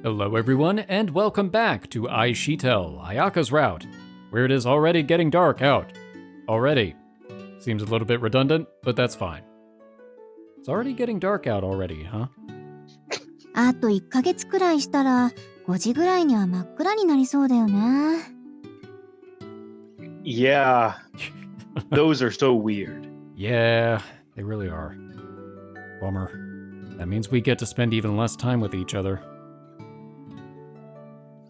Hello everyone, and welcome back to IxSHE Tell, Ayaka's route, where it is already getting dark out. Already. Seems a little bit redundant, but that's fine. It's already getting dark out already, huh? あと1ヶ月くらいしたら5時ぐらいには真っ暗になりそうだよね。Yeah, those are so weird. Yeah, they really are. Bummer. That means we get to spend even less time with each other.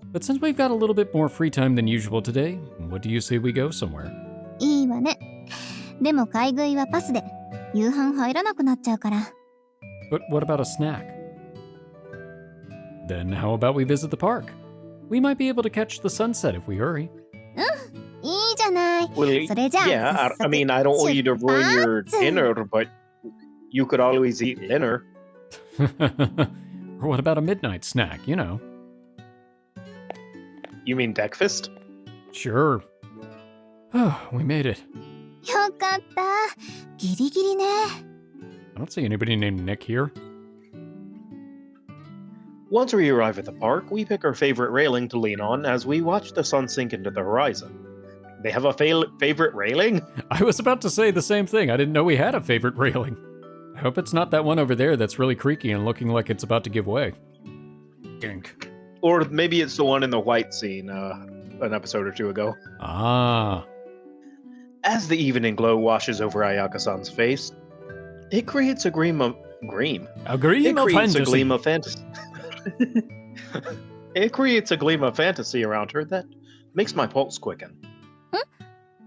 But since we've got a little bit more free time than usual today, what do you say we go somewhere? いいわね。でも買い食いはパスで夕飯入らなくなっちゃうから。But what about a snack? Then how about we visit the park? We might be able to catch the sunset if we hurry. いいじゃない。 Well, それじゃあ yeah, I mean, I don't want you to ruin your dinner, but you could always eat dinner. Or what about a midnight snack, you know? You mean breakfast? Sure. We made it. よかった。ギリギリね。I don't see anybody named Nick here. Once we arrive at the park, we pick our favorite railing to lean on as we watch the sun sink into the horizon. They have a favorite railing? I was about to say the same thing. I didn't know we had a favorite railing. I hope it's not that one over there that's really creaky and looking like it's about to give way. Gink. Or maybe it's the one in the white scene an episode or two ago. Ah. As the evening glow washes over Ayaka-san's face, it creates a gleam of fantasy. It creates a gleam of fantasy around her that makes my pulse quicken.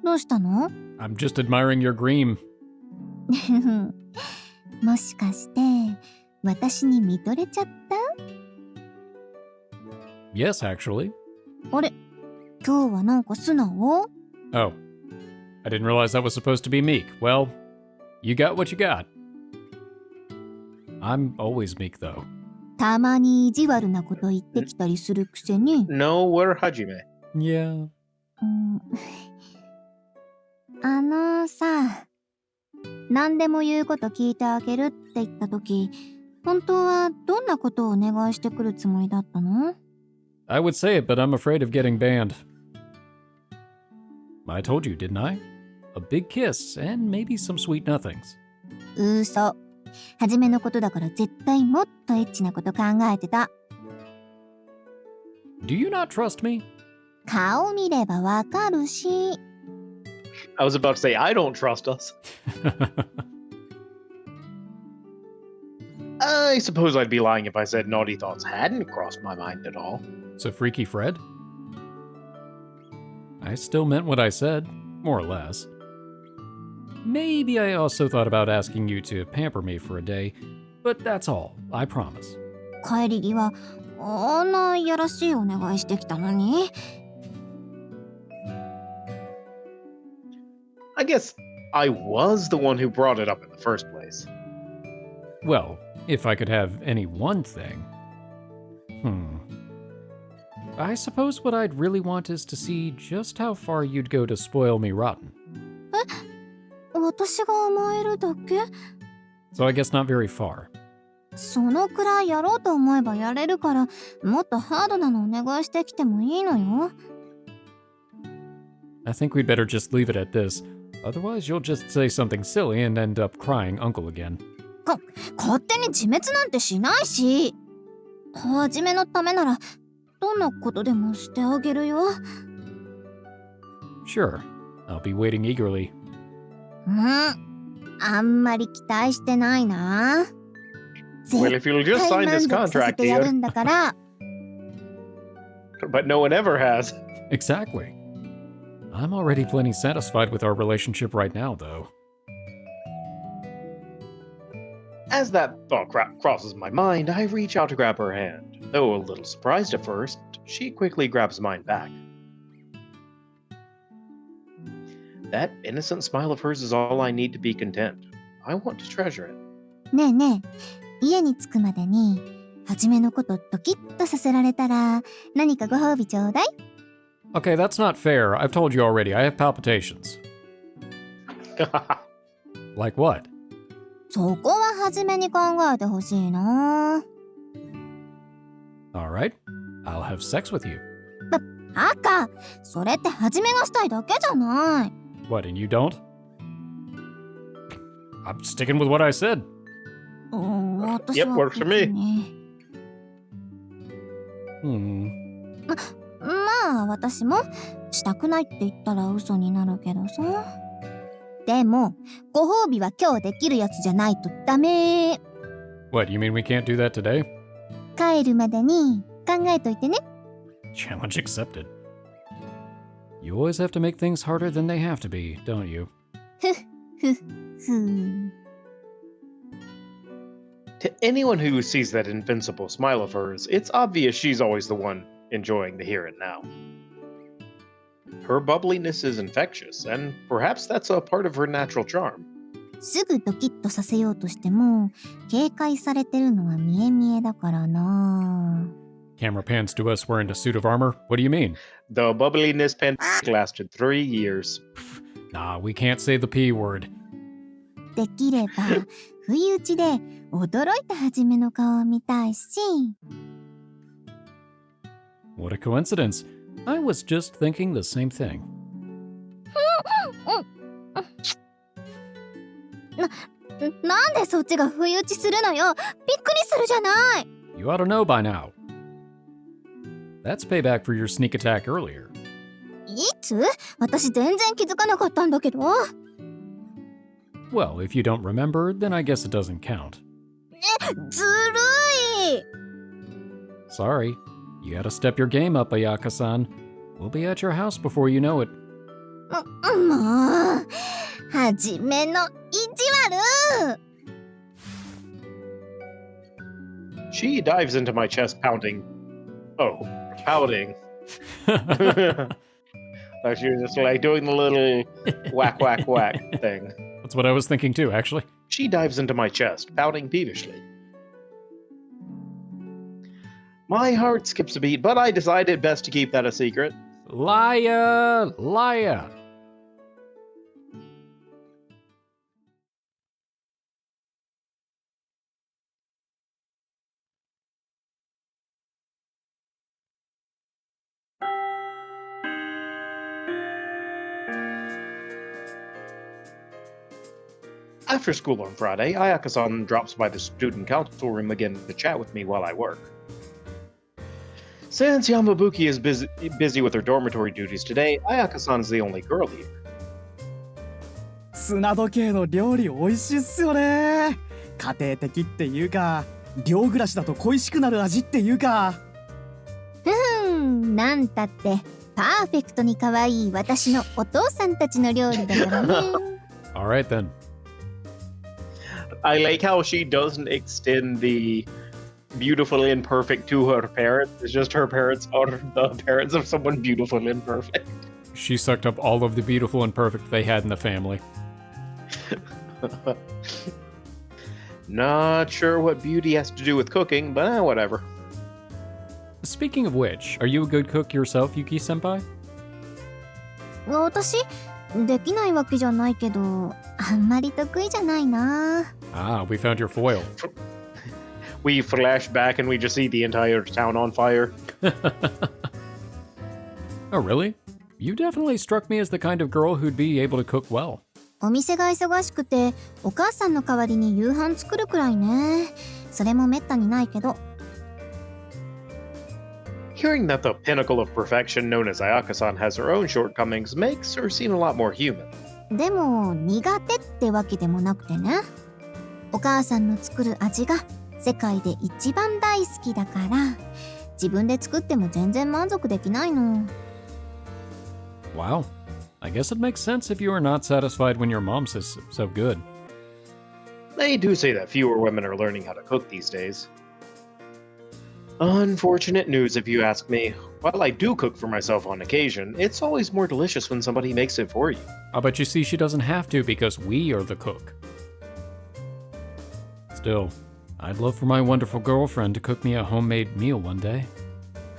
どうしたの？ I'm just admiring your green. もしかして私に見とれちゃった？ Yes, actually. あれ？今日はなんか素直？ Oh. I didn't realize that was supposed to be meek. Well, you got what you got. I'm always meek, though. たまに意地悪なこと言ってきたりするくせに。 No, we're Hajime. Yeah. さ、何でも言うこと聞いてあげるって言ったとき、本当はどんなことをお願いしてくるつもりだったの？ I would say it, but I'm afraid of getting banned. I told you, didn't I? A big kiss and maybe some sweet nothings. 嘘。はじめのことだから絶対もっとエッチなこと考えてた。Do you not trust me? 顔見ればわかるし。I was about to say, I don't trust us. I suppose I'd be lying if I said naughty thoughts hadn't crossed my mind at all. So Freaky Fred? I still meant what I said, more or less. Maybe I also thought about asking you to pamper me for a day, but that's all, I promise. 帰り際、あんないやらしいお願いしてきたのに。I guess I was the one who brought it up in the first place. Well, if I could have any one thing. I suppose what I'd really want is to see just how far you'd go to spoil me rotten. 私が甘えるだけ？ So I guess not very far. そのくらいやろうと思えばやれるから、もっとハードなのお願いしてきてもいいのよ。I think we'd better just leave it at this. Otherwise, you'll just say something silly and end up crying uncle again. 勝手に自滅なんてしないし。はじめのためなら、どんなことでもしてあげるよ。Sure, I'll be waiting eagerly. あんまり期待してないな。 Well, if you'll just sign this 絶対満足させ contract, てやる dear. んだから。 But no one ever has. Exactly. I'm already plenty satisfied with our relationship right now, though. As that thought crosses my mind, I reach out to grab her hand. Though a little surprised at first, she quickly grabs mine back. That innocent smile of hers is all I need to be content. I want to treasure it. ねえねえ、家に着くまでに、はじめのことドキッとさせられたら、何かご褒美ちょうだい？ Okay, that's not fair. I've told you already, I have palpitations. Like what? そこははじめに考えてほしいな。Alright, I'll have sex with you. 赤、それってはじめがしたいだけじゃない。What, and you don't? I'm sticking with what I said. 私は Yep, works for me. 別に まあ私もしたくないって言ったら嘘になるけどさ。でもご褒美は今日できるやつじゃないとダメ。 What, you mean we can't do that today? 帰るまでに考えといてね。 Challenge accepted. You always have to make things harder than they have to be, don't you? ふふ。 To anyone who sees that invincible smile of hers, it's obvious she's always the one enjoying the here and now. Her bubbliness is infectious, and perhaps that's a part of her natural charm. すぐドキッとさせようとしても警戒されてるのは見え見えだからな。 Camera pans to us wearing a suit of armor. What do you mean? The bubbliness pandemic lasted 3 years. Nah, we can't say the P word. できれば不意打ちで驚いたはじめの顔を見たいし。 What a coincidence. I was just thinking the same thing. なんでそっちが不意打ちするのよ。びっくりするじゃない。 You ought to know by now. That's payback for your sneak attack earlier. いつ？私全然気づかなかったんだけど。 Well, if you don't remember, then I guess it doesn't count. ずるい。 Sorry. You gotta step your game up, Ayaka-san. We'll be at your house before you know it. もう、はじめの意地悪。 She dives into my chest, pounding. Oh, pouting. Like she was just like doing the little whack, whack, whack thing. That's what I was thinking too, actually. She dives into my chest, pouting peevishly. My heart skips a beat, but I decided best to keep that a secret. Liar! Liar! After school on Friday, Ayaka-san drops by the student council room again to chat with me while I work. Since Yamabuki is busy with her dormitory duties today, Ayaka-san's the only girl here. 砂時計の料理美味しいっすよね。家庭的っていうか、寮暮らしだと恋しくなる味っていうか。なんたってパーフェクトに可愛い私のお父さんたちの料理だからね。Alright then. I like how she doesn't extend the beautiful and perfect to her parents. It's just her parents are the parents of someone beautiful and perfect. She sucked up all of the beautiful and perfect they had in the family. Not sure what beauty has to do with cooking, but whatever. Speaking of which, are you a good cook yourself, Yuki-senpai? 私できないわけじゃないけど、あんまり得意じゃないな。Ah, we found your foil. We flash back and we just see the entire town on fire. Oh, really? You definitely struck me as the kind of girl who'd be able to cook well. お店が忙しくて、お母さんの代わりに夕飯作るくらいね。それもめったにないけど。Hearing that the pinnacle of perfection known as Ayaka-san has her own shortcomings makes her seem a lot more human. でも苦手ってわけでもなくてね。お母さんの作る味が世界で一番大好きだから、自分で作っても全然満足できないの。Wow. I guess it makes sense if you are not satisfied when your mom says so good. They do say that fewer women are learning how to cook these days. Unfortunate news if you ask me. While I do cook for myself on occasion, it's always more delicious when somebody makes it for you. But you see, she doesn't have to because we are the cook. Still, I'd love for my wonderful girlfriend to cook me a homemade meal one day.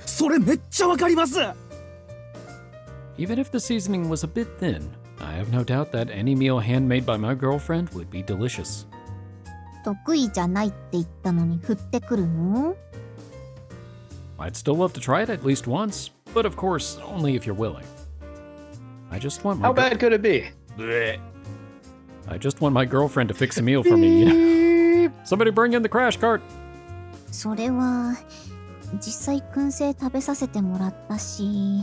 それめっちゃわかります。 Even if the seasoning was a bit thin, I have no doubt that any meal handmade by my girlfriend would be delicious. 得意じゃないって言ったのに振ってくるの？ I'd still love to try it at least once, but of course, only if you're willing. I just want my How bad could it be? I just want my girlfriend to fix a meal for me, you know? Somebody bring in the crash cart! それは実際燻製食べさせてもらったし、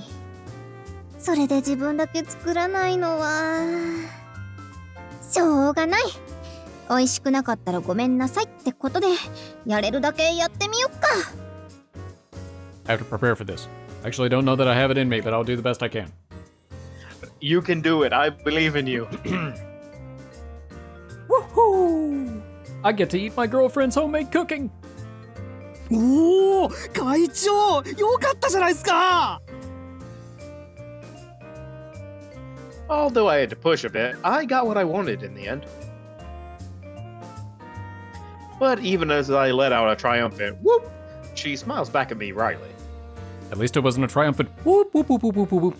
それで自分だけ作らないのはしょうがない。美味しくなかったらごめんなさいってことで、やれるだけやってみよっか。I have to prepare for this. I actually don't know that I have it in me, but I'll do the best I can. You can do it. I believe in you. Woohoo! I get to eat my girlfriend's homemade cooking! おお、会長よかったじゃないですか。 Although I had to push a bit, I got what I wanted in the end. But even as I let out a triumphant whoop, she smiles back at me wryly. At least it wasn't a triumphant whoop whoop whoop whoop whoop whoop.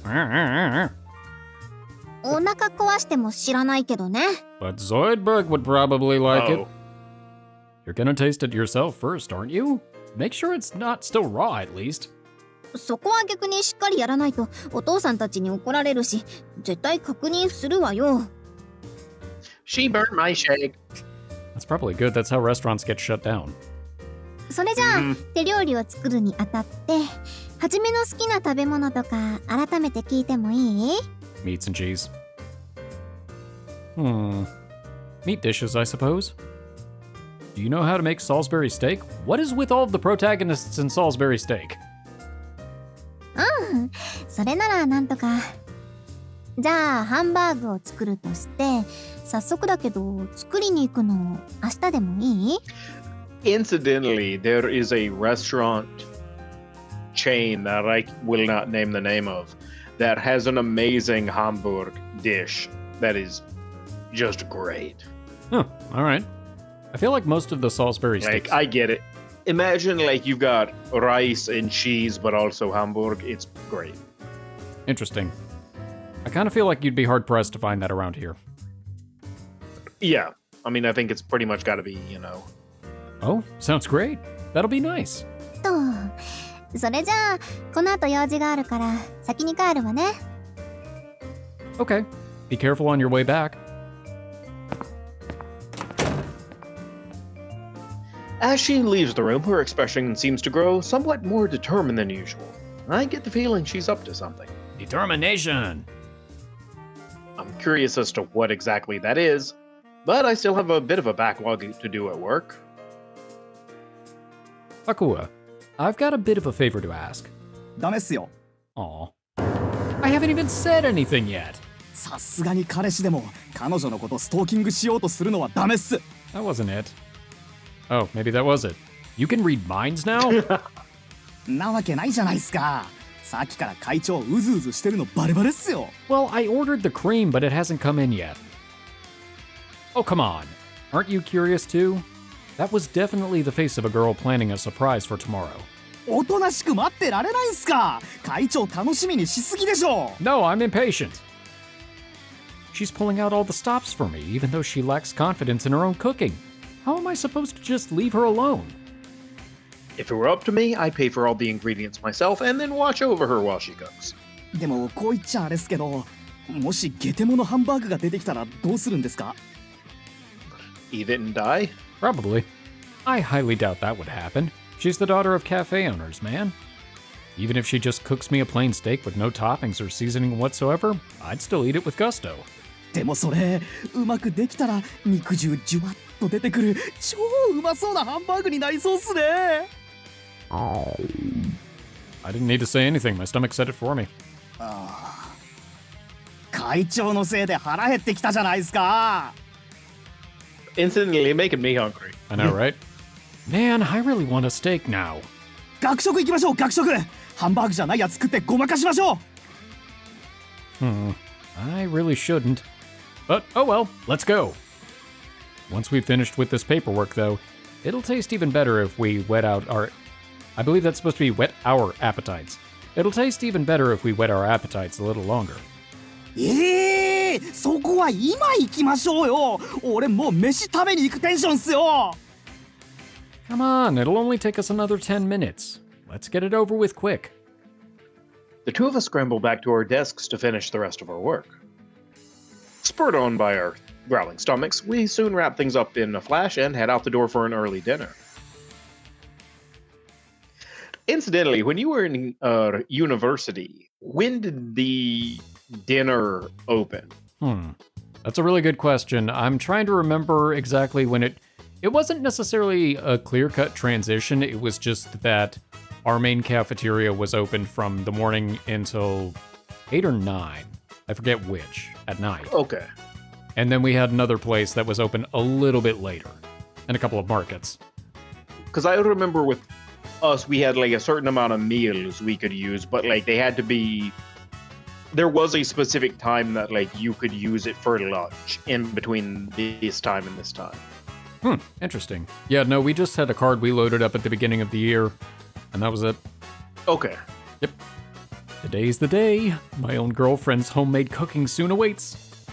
お腹壊しても知らないけどね。 But Zoidberg would probably like Oh. it. You're gonna taste it yourself first, aren't you? Make sure it's not still raw at least. そこは逆にしっかりやらないとお父さんたちに怒られるし、絶対確認するわよ。 She burnt my shake. That's probably good. That's how restaurants get shut down. それじゃあ、手料理を作るにあたって、はじめの好きな食べ物とか改めて聞いてもいい？ Meats and cheese. Meat dishes, I suppose. Do you know how to make Salisbury steak? What is with all of the protagonists in Salisbury steak? それならなんとか。じゃあハンバーグを作るとして、早速だけど作りに行くの明日でもいい？ Incidentally, there is a restaurant chain that I will not name the name of that has an amazing Hamburg dish that is just great. Huh, alright. I feel like most of the Salisbury Like, steaks... I get it. Imagine like you've got rice and cheese, but also Hamburg. It's great. Interesting. I kind of feel like you'd be hard-pressed to find that around here. Yeah. I mean, I think it's pretty much got to be, you know. Oh, sounds great. That'll be nice. と、それじゃあこの後用事があるから先に帰るわね。 Okay. Be careful on your way back. As she leaves the room, her expression seems to grow somewhat more determined than usual. I get the feeling she's up to something. Determination! I'm curious as to what exactly that is, but I still have a bit of a backlog to do at work. Akua, I've got a bit of a favor to ask. ダメっすよ。 Aw. I haven't even said anything yet. さすがに彼氏でも彼女のことストーキングしようとするのはダメっす。 That wasn't it. Oh, maybe that was it. You can read minds now? なわけないじゃないっすか。さっきから会長うずうずしてるのバレバレっすよ。 Well, I ordered the cream, but it hasn't come in yet. Oh, come on. Aren't you curious too? That was definitely the face of a girl planning a surprise for tomorrow. おとなしく待ってられないんすか。会長楽しみにしすぎでしょ。 No, I'm impatient. She's pulling out all the stops for me, even though she lacks confidence in her own cooking. How am I supposed to just leave her alone? If it were up to me, I'd pay for all the ingredients myself and then watch over her while she cooks. でもこう言っちゃあれっすけど、もしゲテモノハンバーグが出てきたらどうするんですか？ Eat it and die? Probably. I highly doubt that would happen. She's the daughter of cafe owners, man. Even if she just cooks me a plain steak with no toppings or seasoning whatsoever, I'd still eat it with gusto. でもそれうまくできたら肉汁ジュワッと出てくる超うまそうなハンバーグになりそうっすね。 I didn't need to say anything. My stomach said it for me. 会長のせいで腹減ってきたじゃないですか。 Instantly making me hungry. I know, right? Man, I really want a steak now. 学食行きましょう学食。ハンバーグじゃないやつ食ってごまかしましょう。 I really shouldn't. But oh well, let's go. Once we've finished with this paperwork, though, it'll taste even better if we wet out our... I believe that's supposed to be wet our appetites. It'll taste even better if we wet our appetites a little longer. そこは今行きましょうよ。俺もう飯食べに行くテンションっすよ。 Come on, it'll only take us another 10 minutes. Let's get it over with quick. The two of us scramble back to our desks to finish the rest of our work. Spurred on by our growling stomachs, we soon wrap things up in a flash and head out the door for an early dinner. Incidentally, when you were in university, when did the dinner open? That's a really good question. I'm trying to remember exactly when it wasn't necessarily a clear-cut transition. It was just that our main cafeteria was open from the morning until 8 or 9. I forget which, at night. Okay. And then we had another place that was open a little bit later, and a couple of markets. Because I remember with us, we had like a certain amount of meals we could use, but like they had to be... There was a specific time that like you could use it for lunch in between this time and this time. Interesting. Yeah, no, we just had a card we loaded up at the beginning of the year, and that was it. Okay. Yep. Today's the day. My own girlfriend's homemade cooking soon awaits.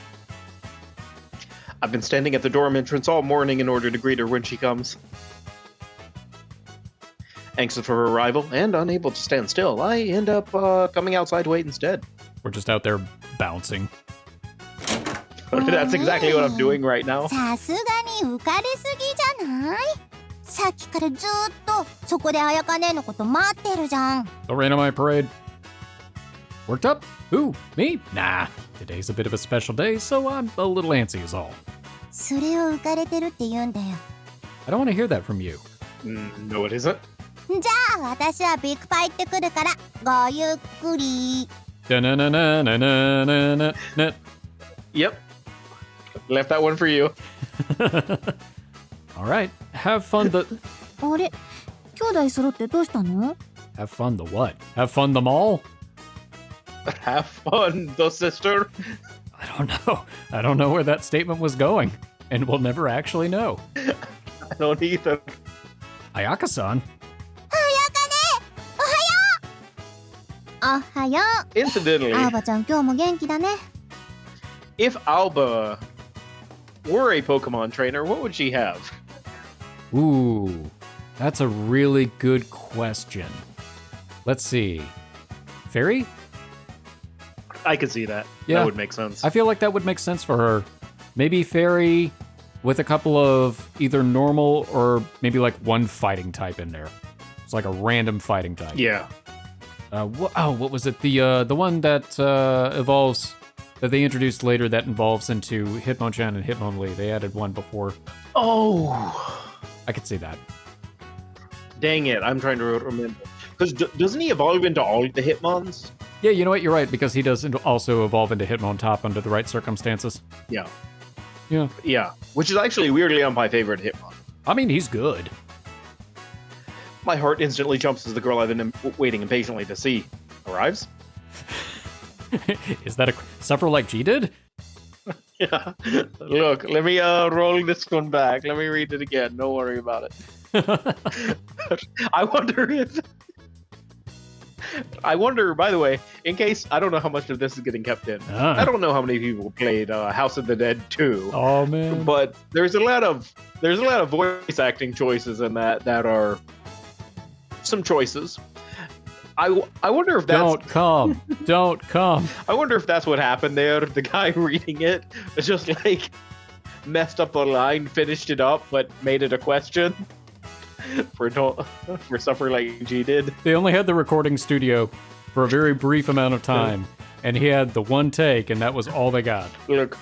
I've been standing at the dorm entrance all morning in order to greet her when she comes. Anxious for her arrival and unable to stand still, I end up coming outside to wait instead. We're just out there bouncing. That's exactly what I'm doing right now. さすがに浮かれすぎじゃない？さっきからずーっとそこで彩香姉のこと待ってるじゃん。 The rain on my parade. Worked up? Who? Me? Nah. Today's a bit of a special day, so I'm a little antsy is all. それを浮かれてるって言うんだよ。 I don't want to hear that from you. No, it isn't. じゃあ私はビッグパイ行ってくるからごゆっくり。 Da-na-na-na-na-na-na-na. Yep. Left that one for you. All right. Have fun the... あれ？兄弟揃ってどうしたの？ Have fun the what? Have fun the mall? Have fun, the sister. I don't know. I don't know where that statement was going, and we'll never actually know. I don't either. Ayaka-san? おはよう。 Incidentally, あーばちゃん今日も元気だね。 if Alba were a Pokemon trainer, what would she have? Ooh, that's a really good question. Let's see. Fairy? I could see that. Yeah. That would make sense. I feel like that would make sense for her. Maybe Fairy with a couple of either normal or maybe like one fighting type in there. It's like a random fighting type. Yeah. What was it? The one that evolves, that they introduced later that evolves into Hitmonchan and Hitmonlee. They added one before. Oh, I could see that. dang it. I'm trying to remember. Because doesn't he evolve into all the Hitmons? Yeah, you know what? You're right, because he does also evolve into Hitmontop under the right circumstances. Yeah. Yeah. Yeah. Which is actually weirdly on my favorite Hitmon. I mean, he's good. My heart instantly jumps as the girl I've been waiting impatiently to see arrives. Is that a suffer like G did? Yeah. Look, let me roll this one back. Let me read it again. Don't worry about it. I wonder, by the way, in case, I don't know how much of this is getting kept in. I don't know how many people played House of the Dead 2. Oh, man. But there's a lot of voice acting choices in that are some choices. I wonder if that's... Don't come. I wonder if that's what happened there. The guy reading it was just like messed up the line, finished it up, but made it a question for Suffer Like G did. They only had the recording studio for a very brief amount of time, and he had the one take, and that was all they got. Look,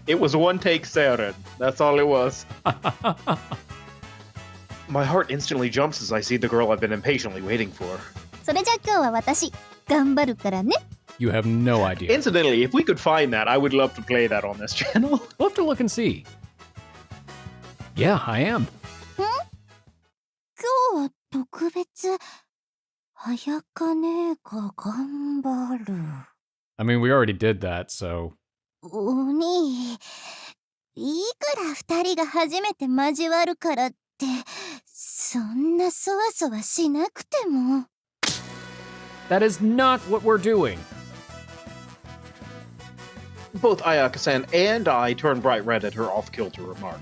it was one take Saren. That's all it was. My heart instantly jumps as I see the girl I've been impatiently waiting for. それじゃあ今日は私頑張るからね。 You have no idea. Incidentally, if we could find that, I would love to play that on this channel. We'll have to look and see. Yeah, I am. 今日は特別。彩香姉が頑張る。 I mean, we already did that, so... お兄、いくら二人が初めて交わるからって、そんなそわそわしなくても。 That is not what we're doing. Both Ayaka-san and I turn bright red at her off-kilter remark.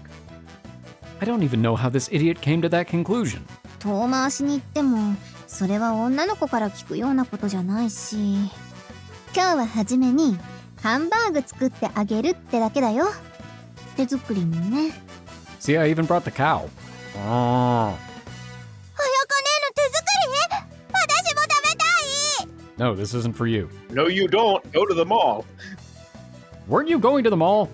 I don't even know how this idiot came to that conclusion. 遠回しに行ってもそれは女の子から聞くようなことじゃないし、今日ははじめにハンバーグ作ってあげるってだけだよ。手作りにね。See, I even brought the cow. Oh. 早かねの手作り？私も食べたい。 No, this isn't for you. No, you don't. Go to the mall. Weren't you going to the mall?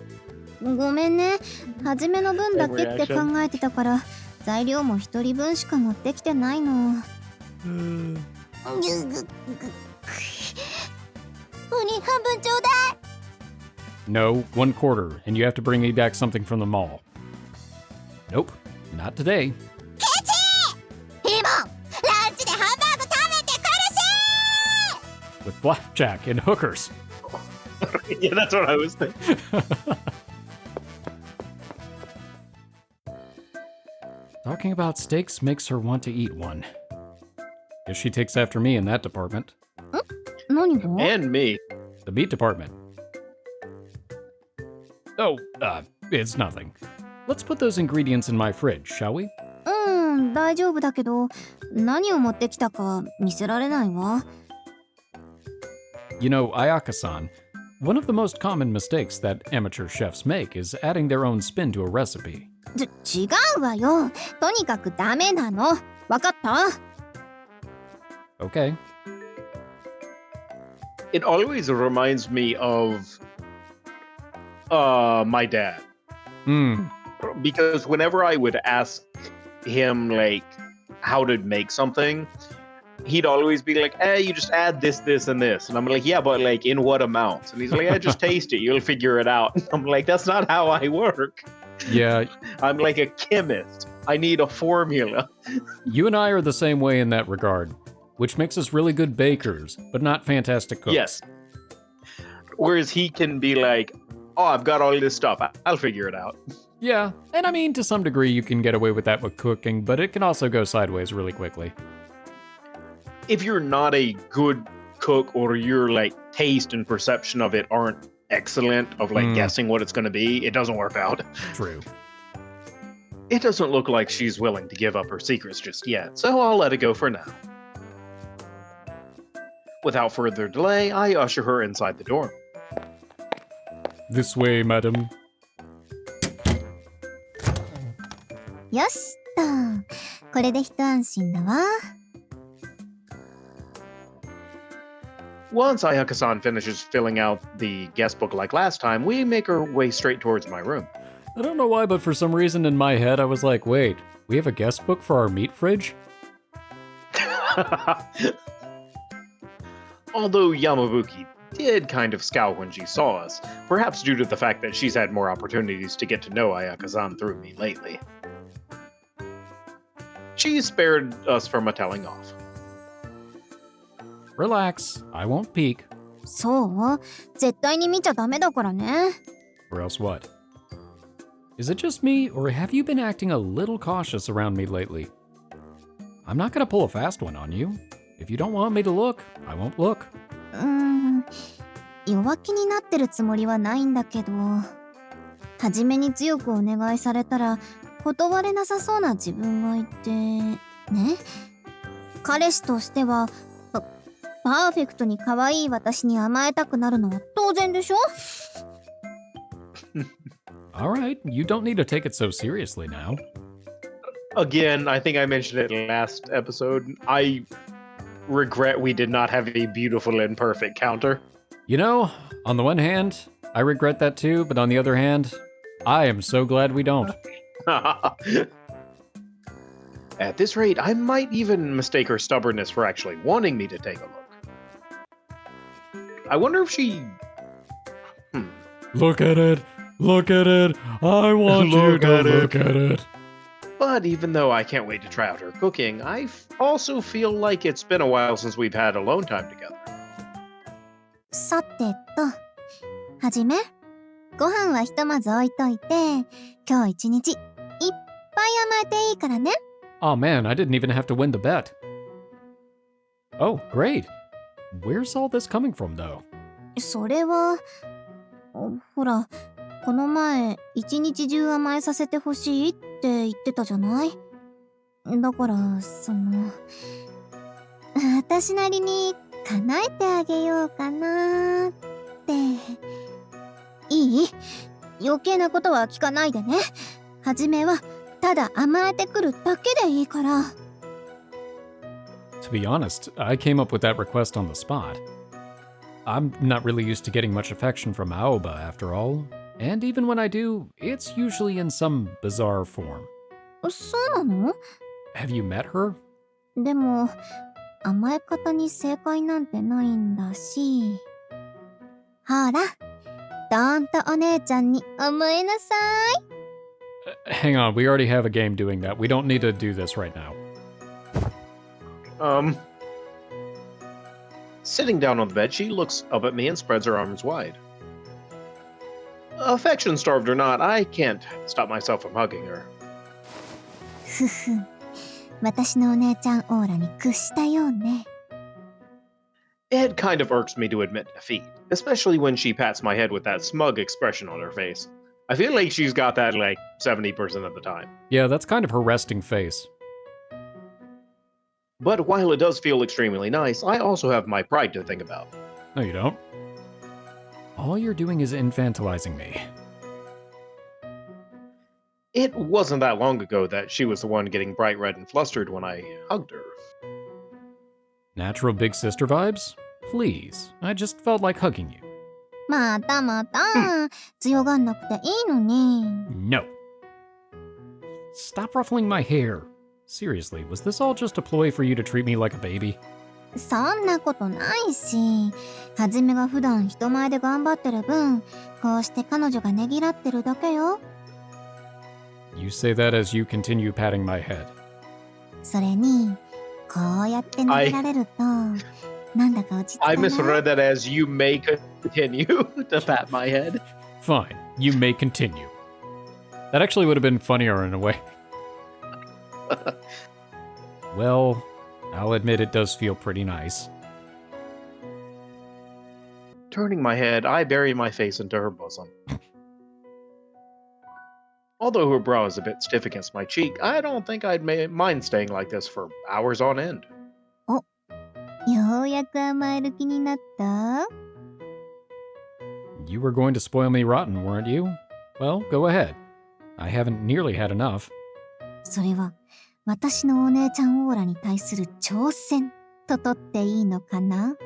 ごめんね。はじめの分だけって考えてたから、材料も一人分しか持ってきてないの。ウニ半分ちょうだい。 No, 1/4, and you have to bring me back something from the mall. Nope, not today. ケチ！いいもん、ランチでハンバーグ食べてくるし！ With blackjack and hookers. Yeah, that's what I was thinking. Talking about steaks makes her want to eat one. Guess she takes after me in that department. 何が？ And me. The meat department. Oh, it's nothing. Let's put those ingredients in my fridge, shall we? 大丈夫だけど、何を持ってきたか見せられないわ。You know, Ayaka-san, one of the most common mistakes that amateur chefs make is adding their own spin to a recipe. 違うわよ。とにかくダメなの。わかった？ Okay. It always reminds me of my dad. Because whenever I would ask him like how to make something, he'd always be like, you just add this, this, and this. And I'm like, yeah, but like in what amounts? And he's like, just taste it. You'll figure it out. And I'm like, that's not how I work. Yeah. I'm like a chemist. I need a formula. You and I are the same way in that regard, which makes us really good bakers, but not fantastic cooks. Yes. Whereas he can be like, I've got all this stuff. I'll figure it out. Yeah, and I mean, to some degree you can get away with that with cooking, but it can also go sideways really quickly. If you're not a good cook or your like taste and perception of it aren't excellent of like guessing what it's going to be, it doesn't work out. True. It doesn't look like she's willing to give up her secrets just yet, so I'll let it go for now. Without further delay, I usher her inside the door. This way, madam. よしっと。これで一安心だわ。Once Ayaka-san finishes filling out the guest book like last time, we make our way straight towards my room. I don't know why, but for some reason in my head I was like, wait, we have a guest book for our meat fridge? Although Yamabuki did kind of scowl when she saw us, perhaps due to the fact that she's had more opportunities to get to know Ayaka-san through me lately. She spared us from a telling off. Relax, I won't peek. そう？絶対に見ちゃダメだからね。 Or else what? Is it just me, or have you been acting a little cautious around me lately? I'm not gonna pull a fast one on you. If you don't want me to look, I won't look. 弱気になってるつもりはないんだけど、はじめに強くお願いされたら断れなさそうな自分がいてね。彼氏としてはパーフェクトに可愛い私に甘えたくなるのは当然でしょ？ Alright, you don't need to take it so seriously now. Again, I think I mentioned it last episode. I regret we did not have a beautiful and perfect counter. You know, on the one hand, I regret that too, but on the other hand, I am so glad we don't. At this rate, I might even mistake her stubbornness for actually wanting me to take a look. I wonder if she... Look at it! Look at it! I want you to look at it! But even though I can't wait to try out her cooking, I also feel like it's been a while since we've had alone time together. さてと、はじめ、ご飯はひとまず置いといて、今日一日いっぱい甘えていいからね。 Oh man, I didn't even have to win the bet. Oh, great. Where's all this coming from, though? それは、ほら、この前一日中甘えさせてほしいって言ってたじゃない？だから、私なりに叶えてあげようかなって。いい？余計なことは聞かないでね。はじめはただ甘えてくるだけでいいから。To be honest, I came up with that request on the spot. I'm not really used to getting much affection from Aoba after all, and even when I do, it's usually in some bizarre form. そうなの？ Have you met her? でも甘え方に正解なんてないんだし。ほら、どーんとお姉ちゃんに甘えなさい。Hang on, we already have a game doing that. We don't need to do this right now. Sitting down on the bed, she looks up at me and spreads her arms wide. Affection starved or not, I can't stop myself from hugging her. ふふ、私のお姉ちゃんオーラに屈したようね。It kind of irks me to admit defeat, especially when she pats my head with that smug expression on her face. I feel like she's got that like 70% of the time. Yeah, that's kind of her resting face. But while it does feel extremely nice, I also have my pride to think about. No, you don't. All you're doing is infantilizing me. It wasn't that long ago that she was the one getting bright red and flustered when I hugged her. Natural big sister vibes? Please, I just felt like hugging you. またまた、強がんなくていいのに。No. Stop ruffling my hair. Seriously, was this all just a ploy for you to treat me like a baby? そんなことないし、はじめが普段人前で頑張ってる分、こうして彼女がねぎらってるだけよ。You say that as you continue patting my head. それに、こうやってねぎられると、なんだか落ち着かな I い。 misread that as you may continue to pat my head. Fine, you may continue. That actually would have been funnier in a way. Well, I'll admit it does feel pretty nice. Turning my head, I bury my face into her bosom. Although her brow is a bit stiff against my cheek, I don't think I'd mind staying like this for hours on end. ようやく甘える気になった？ You were going to spoil me rotten, weren't you? Well, go ahead. I haven't nearly had enough. それは私のお姉ちゃんオーラに対する挑戦と取っていいのかな？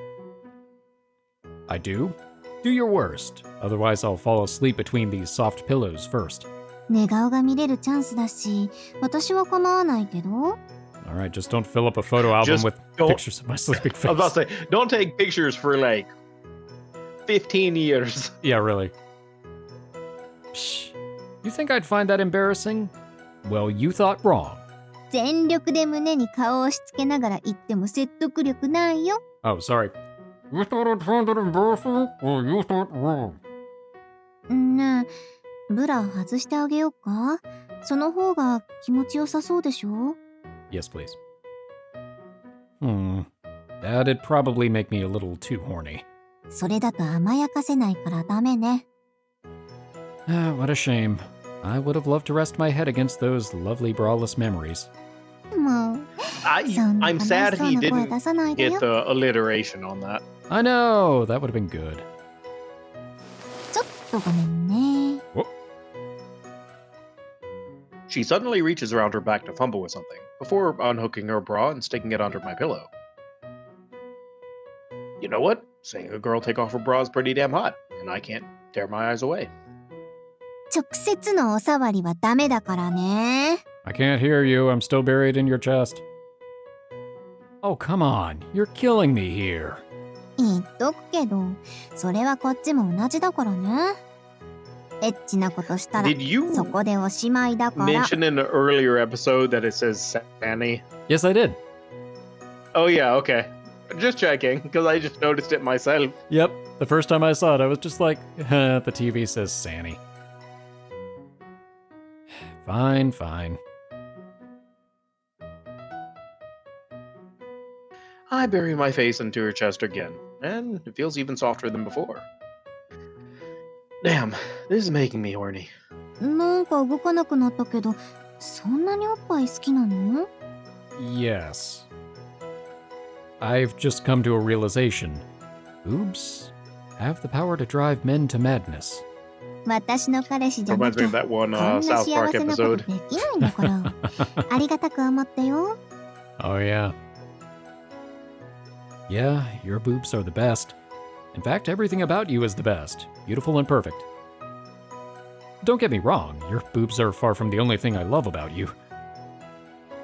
I do? Do your worst. Otherwise, I'll fall asleep between these soft pillows first. 寝顔が見れるチャンスだし、私は構わないけど。Alright, just don't fill up a photo album Just with don't- pictures of my sleeping face. I was about to say, don't take pictures for like 15 years. Yeah, really. Psh. You think I'd find that embarrassing? Well, you thought wrong. 全力で胸に顔を押し付けながら言っても説得力ないよ。 Oh, sorry. You thought I'd find that embarrassing? Well, you thought wrong. ねえ、ブラ外してあげようか？その方が気持ちよさそうでしょ？ Yes, please. That'd probably make me a little too horny. それだと甘やかせないからダメね。 Ah, what a shame. I would have loved to rest my head against those lovely braless memories. もう、そんな I'm 悲 sad しそう he な声 didn't 出さないで get よ。 the alliteration on that. I know, that would have been good. ちょっとごめんね。 She suddenly reaches around her back to fumble with something, before unhooking her bra and sticking it under my pillow. You know what? Seeing a girl take off her bra is pretty damn hot, and I can't tear my eyes away. 直接のお触りはダメだからね。 I can't hear you, I'm still buried in your chest. Oh, come on, you're killing me here. 言っとくけど、それはこっちも同じだからね。エッチなことしたら Did you そこでおしまいだから。 mention in an earlier episode that it says Sanny? Yes, I did. Oh yeah, okay. Just checking, because I just noticed it myself. Yep, the first time I saw it, I was just like, the TV says Sanny. Fine, fine. I bury my face into her chest again, and it feels even softer than before. Damn, this is making me horny. なんか動かなくなったけど、そんなにおっぱい好きなの？ Yes. I've just come to a realization. Boobs have the power to drive men to madness. 私の彼氏じゃな Reminds き me ゃ of that one こんな South 幸 Park せなこと episode. できないんだから。ありがたく思ってよ。 Oh, yeah. Yeah, your boobs are the best. In fact, everything about you is the best. Beautiful and perfect. Don't get me wrong, your boobs are far from the only thing I love about you.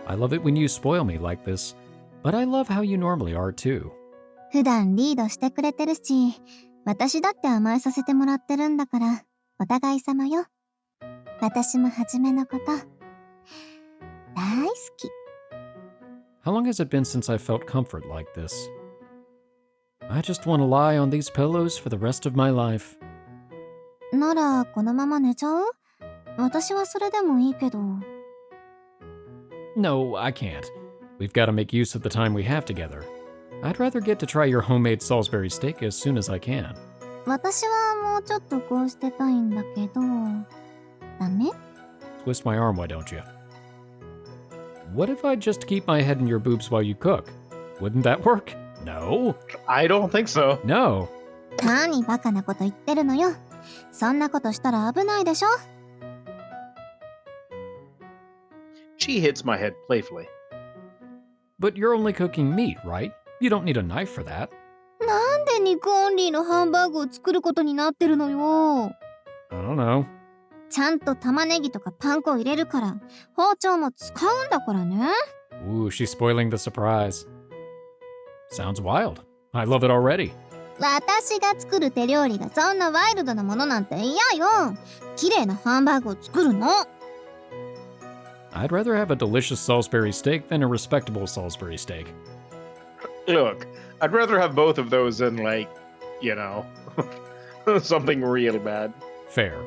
I love it when you spoil me like this, but I love how you normally are too. 普段リードしてくれてるし、私だって甘えさせてもらってるんだから、お互い様よ。私もはじめのこと、大好き。How long has it been since I felt comfort like this? I just want to lie on these pillows for the rest of my life. なら、このまま寝ちゃう？私はそれでもいいけど。No, I can't. We've got to make use of the time we have together. I'd rather get to try your homemade Salisbury steak as soon as I can. 私はもうちょっとこうしてたいんだけど、ダメ？ Twist my arm, why don't you? What if I just keep my head in your boobs while you cook? Wouldn't that work? No. I don't think so. No. 何バカなこと言ってるのよ。そんなことしたら危ないでしょ。 She hits my head playfully. But you're only cooking meat, right? You don't need a knife for that. なんで肉オンリーのハンバーグを作ることになってるのよ。 I don't know. ちゃんと玉ねぎとかパン粉を入れるから、包丁も使うんだからね。 Ooh, she's spoiling the surprise. Sounds wild. I love it already. 私が作る手料理がそんなワイルドなものなんて嫌よ。綺麗なハンバーグを作るの。 I'd rather have a delicious Salisbury steak than a respectable Salisbury steak. Look, I'd rather have both of those than, like, you know, something real bad. Fair.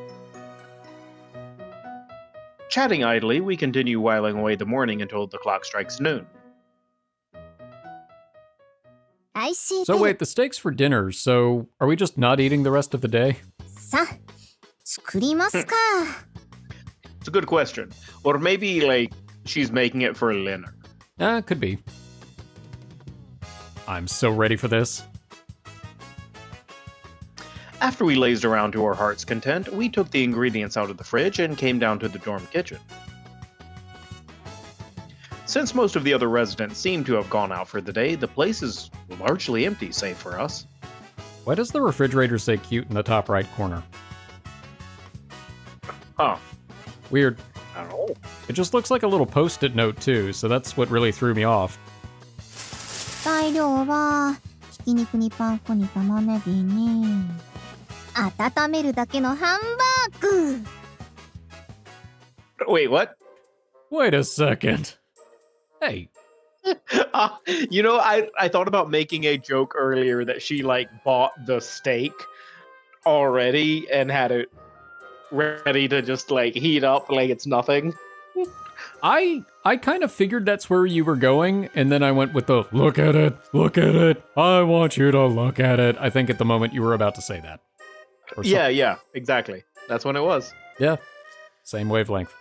Chatting idly, we continue whiling away the morning until the clock strikes noon. IxSHE So Tell. wait, the steak's for dinner, so are we just not eating the rest of the day? さあ、作りますか。 It's a good question. Or maybe, like, she's making it for dinner. Could be. I'm so ready for this. After we lazed around to our heart's content, we took the ingredients out of the fridge and came down to the dorm kitchen. Since most of the other residents seem to have gone out for the day, the place is largely empty save for us. Why does the refrigerator say cute in the top right corner? Huh. Weird. I don't know. It just looks like a little post-it note too, so that's what really threw me off. 材料は、ひき肉にパン粉に玉ねぎに、温めるだけのハンバーグ。 Wait, what? Wait a second. Hey, You know, I thought about making a joke earlier that she, like, bought the steak already and had it ready to just, like, heat up like it's nothing. I kind of figured that's where you were going, and then I went with the look at it, I want you to look at it. I think at the moment you were about to say that. Or Yeah, exactly. That's when it was. Yeah, same wavelength.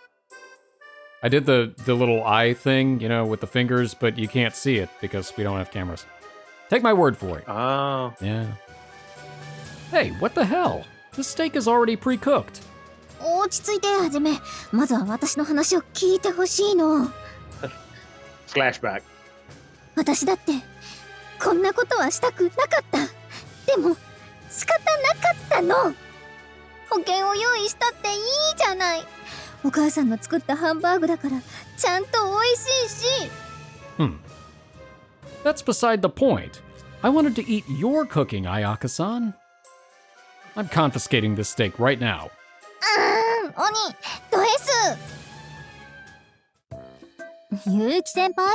I did the little eye thing, you know, with the fingers, but you can't see it because we don't have cameras. Take my word for it. Oh. Yeah. Hey, what the hell? The steak is already pre-cooked. 落ち着いて、はじめ。まずは私の話を聞いてほしいの。 Flashback. 私だって、こんなことはしたくなかった。でも、仕方なかったの。保険を用意したっていいじゃない。お母さんの作ったハンバーグだから、ちゃんと美味しいし。That's beside the point. I wanted to eat your cooking, Ayaka-san. I'm confiscating this steak right now. 鬼、ド S。ゆうき先輩、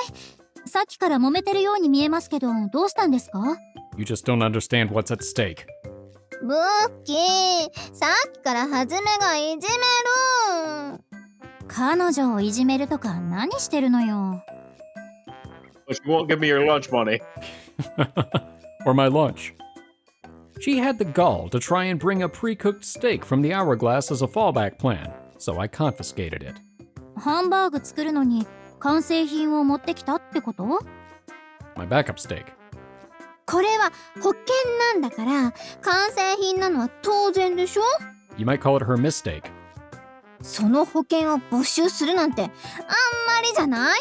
さっきから揉めてるように見えますけど、どうしたんですか？ You just don't understand what's at stake. ブッキー、さっきからはじめがいじめる。彼女をいじめるとか何してるのよ。But you won't give me your lunch money. Or my lunch. She had the gall to try and bring a pre-cooked steak from the hourglass as a fallback plan, so I confiscated it. ハンバーグ作るのに完成品を持ってきたってこと？ My backup steak. これは保険なんだから、完成品なのは当然でしょ？ You might call it her mistake. その保険を没収するなんてあんまりじゃない？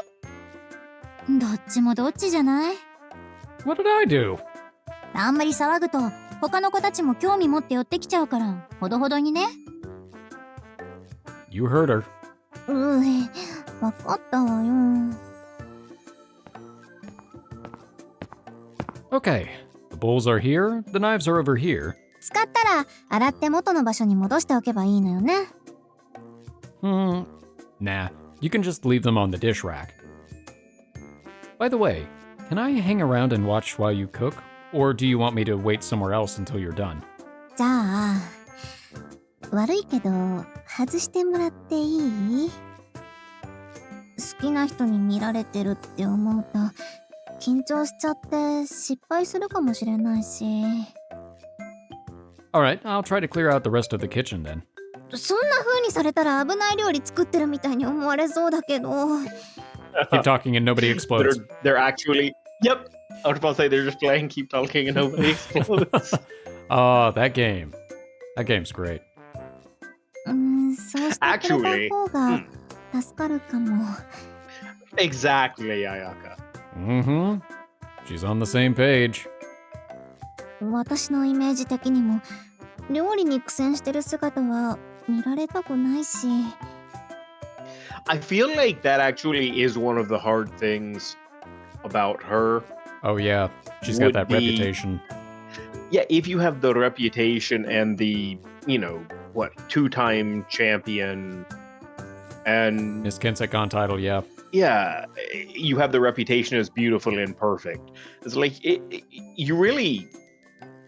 どっちもどっちじゃない？ What did I do? あんまり騒ぐと他の子たちも興味持って寄ってきちゃうから、ほどほどにね。You heard her. わかったわよ。Okay, the bowls are here, the knives are over here. 使ったら洗って元の場所に戻しておけばいいのよね。Nah, you can just leave them on the dish rack. By the way, can I hang around and watch while you cook? Or do you want me to wait somewhere else until you're done? じゃあ、悪いけど外してもらっていい？好きな人に見られてるって思うと緊張しちゃって失敗するかもしれないし。Alright, I'll try to clear out the rest of the kitchen then. そんな風にされたら危ない料理作ってるみたいに思われそうだけど。Keep talking and nobody explodes. They're actually. Yep. I was about to say they're just playing, keep talking, and nobody explodes. Oh, that game. That game's great. そうしてくれた方が助かるかも。Exactly, Ayaka. Mm-hmm. She's on the same page. 私のイメージ的にも料理に苦戦してる姿は見られたくないし。I feel like that actually is one of the hard things about her. Oh yeah, she's got Would that be- reputation. Yeah, if you have the reputation and the, two-time champion and Miss Kensekan title, yeah. yeah, you have the reputation as beautiful and perfect. It's like you really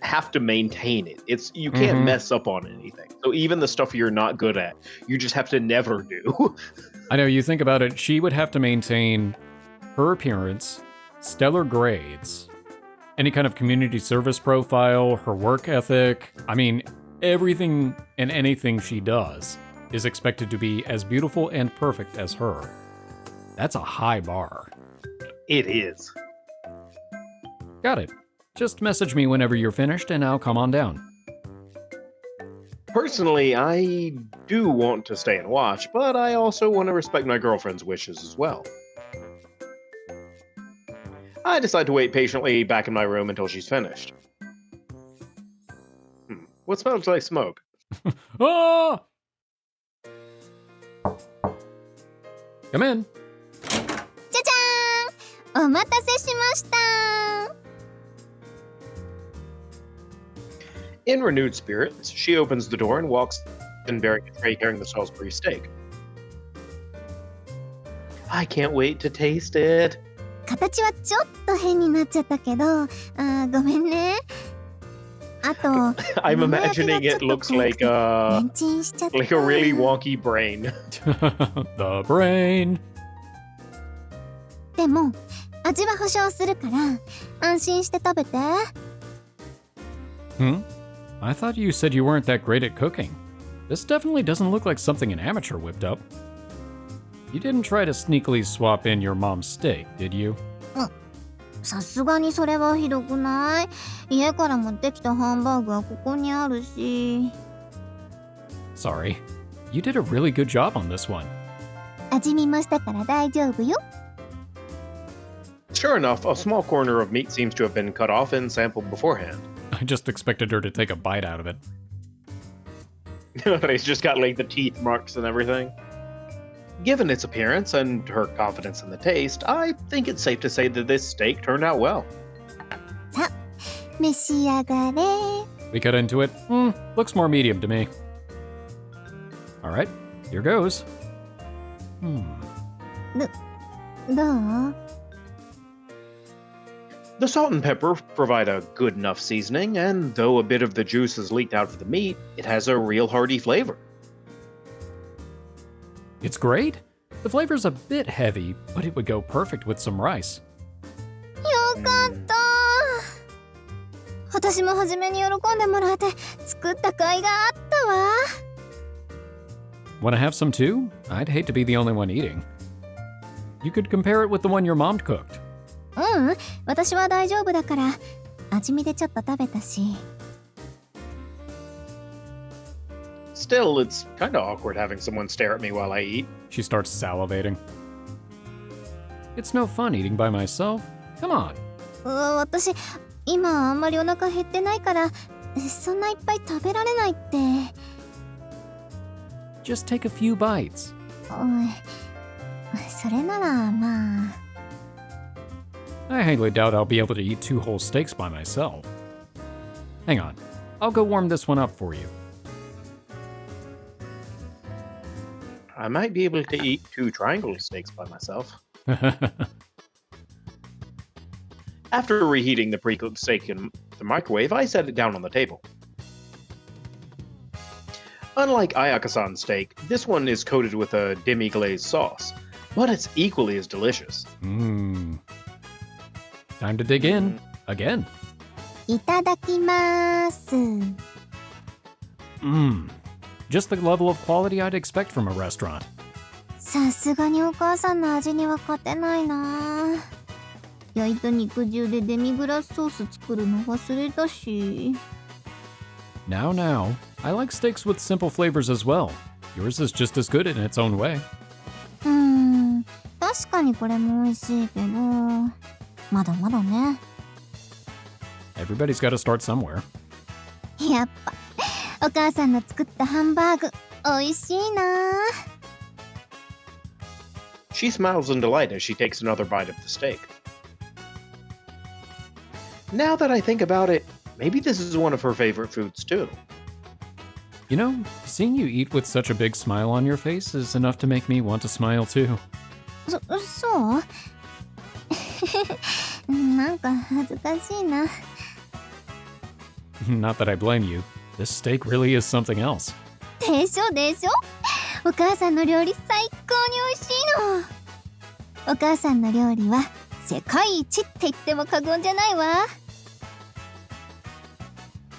have to maintain it. You can't mess up on anything. So even the stuff you're not good at, you just have to never do. I know, you think about it, she would have to maintain her appearance, stellar grades, any kind of community service profile, her work ethic. I mean, everything and anything she does is expected to be as beautiful and perfect as her. That's a high bar. It is. Got it. Just message me whenever you're finished and I'll come on down. Personally, I do want to stay and watch, but I also want to respect my girlfriend's wishes as well. I decide to wait patiently back in my room until she's finished. What smells like smoke? Ah! Come in. じゃじゃーん！お待たせしました。 In renewed spirits, she opens the door and walks in bearing a tray carrying the Salisbury steak. I can't wait to taste it. 形はちょっと変になっちゃったけど、ごめんね。あと、 I'm imagining it looks like レ a ンチンしちゃった。 like a really wonky brain. The brain. でも、味は保証するから安心して食べて。 I thought you said you weren't that great at cooking. This definitely doesn't look like something an amateur whipped up. You didn't try to sneakily swap in your mom's steak, did you? さすがにそれはひどくない？家から持ってきたハンバーグはここにあるし。 Sorry. You did a really good job on this one. 味見もしたから大丈夫よ。 Sure enough, a small corner of meat seems to have been cut off and sampled beforehand. I just expected her to take a bite out of it. It's just got like the teeth marks and everything. Given its appearance and her confidence in the taste, I think it's safe to say that this steak turned out well. さあ、召し上がれ。 We cut into it. Looks more medium to me. Alright, here goes. どう？ The salt and pepper provide a good enough seasoning, and though a bit of the juice is leaked out of the meat, it has a real hearty flavor. It's great. The flavor's a bit heavy, but it would go perfect with some rice. よかった。私も初めに喜んでもらえて作った甲斐があったわ。 Wanna have some too? I'd hate to be the only one eating. You could compare it with the one your mom cooked. 私は大丈夫だから味見でちょっと食べたし。Still, it's kind of awkward having someone stare at me while I eat. She starts salivating. It's no fun eating by myself. Come on. 私、今あんまりお腹減ってないから、そんないっぱい食べられないって。Just take a few bites. それならまあ。I highly doubt I'll be able to eat 2 whole steaks by myself. Hang on. I'll go warm this one up for you. I might be able to eat 2 triangle steaks by myself. After reheating the pre-cooked steak in the microwave, I set it down on the table. Unlike Ayaka-san's steak, this one is coated with a demi-glazed sauce, but it's equally as delicious. Mmm. Time to dig in. Again. いただきます。Mmm. Just the level of quality I'd expect from a restaurant. さすがにお母さんの味には勝てないな。焼いた肉汁でデミグラスソース作るの忘れたし。Now. I like steaks with simple flavors as well. Yours is just as good in its own way. 確かにこれも美味しいけど、まだまだね。Everybody's got to start somewhere. やっぱ、お母さんの作ったハンバーグ、美味しいな。She smiles in delight as she takes another bite of the steak. Now that I think about it, maybe this is one of her favorite foods too. You know, seeing you eat with such a big smile on your face is enough to make me want to smile too. そうなんか恥ずかしいな。Not that I blame you. This steak really is something else. でしょお母さんの料理最高に美味しいの。お母さんの料理は世界一って言っても過言じゃないわ。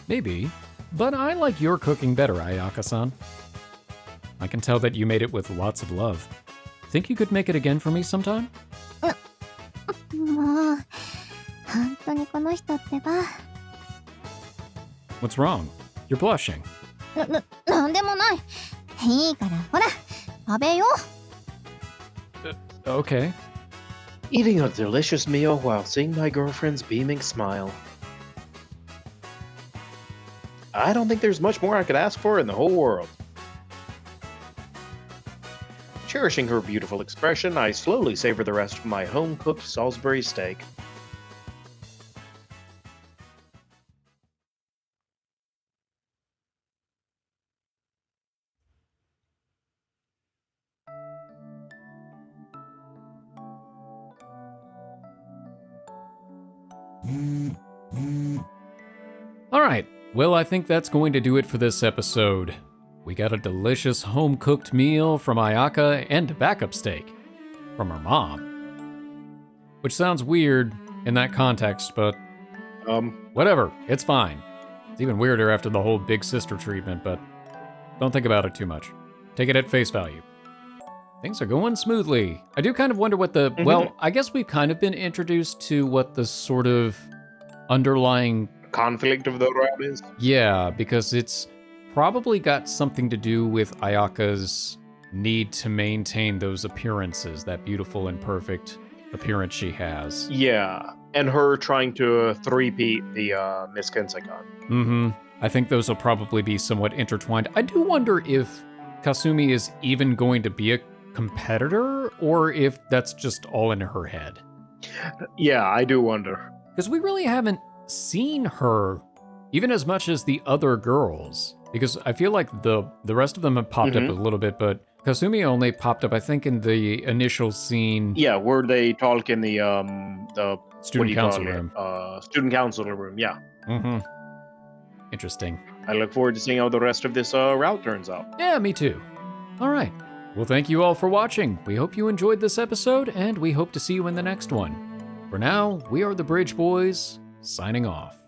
Maybe, but I like your cooking better, Ayaka-san. I can tell that you made it with lots of love. Think you could make it again for me sometime? もう、本当にこの人ってば。What's wrong? You're blushing. なんでもない。いいからほら、食べよう。Okay. Eating a delicious meal while seeing my girlfriend's beaming smile. I don't think there's much more I could ask for in the whole world. Cherishing her beautiful expression, I slowly savor the rest of my home-cooked Salisbury steak. Alright, well, I think that's going to do it for this episode. We got a delicious home-cooked meal from Ayaka and a backup steak from her mom. Which sounds weird in that context, but whatever, it's fine. It's even weirder after the whole big sister treatment, but don't think about it too much. Take it at face value. Things are going smoothly. I do kind of wonder what the, well, I guess we've kind of been introduced to what the sort of underlying Conflict of the realm is? Yeah, because it's probably got something to do with Ayaka's need to maintain those appearances, that beautiful and perfect appearance she has. Yeah, and her trying to three-peat the Miss Kensekan. I think those will probably be somewhat intertwined. I do wonder if Kasumi is even going to be a competitor, or if that's just all in her head. Yeah, I do wonder. Because we really haven't seen her even as much as the other girls, because I feel like the rest of them have popped up a little bit, but Kasumi only popped up, I think, in the initial scene. Yeah, where they talk in the Student council room. Student council room, yeah. Interesting. I look forward to seeing how the rest of this route turns out. Yeah, me too. All right. Well, thank you all for watching. We hope you enjoyed this episode, and we hope to see you in the next one. For now, we are the Bridge Boys, signing off.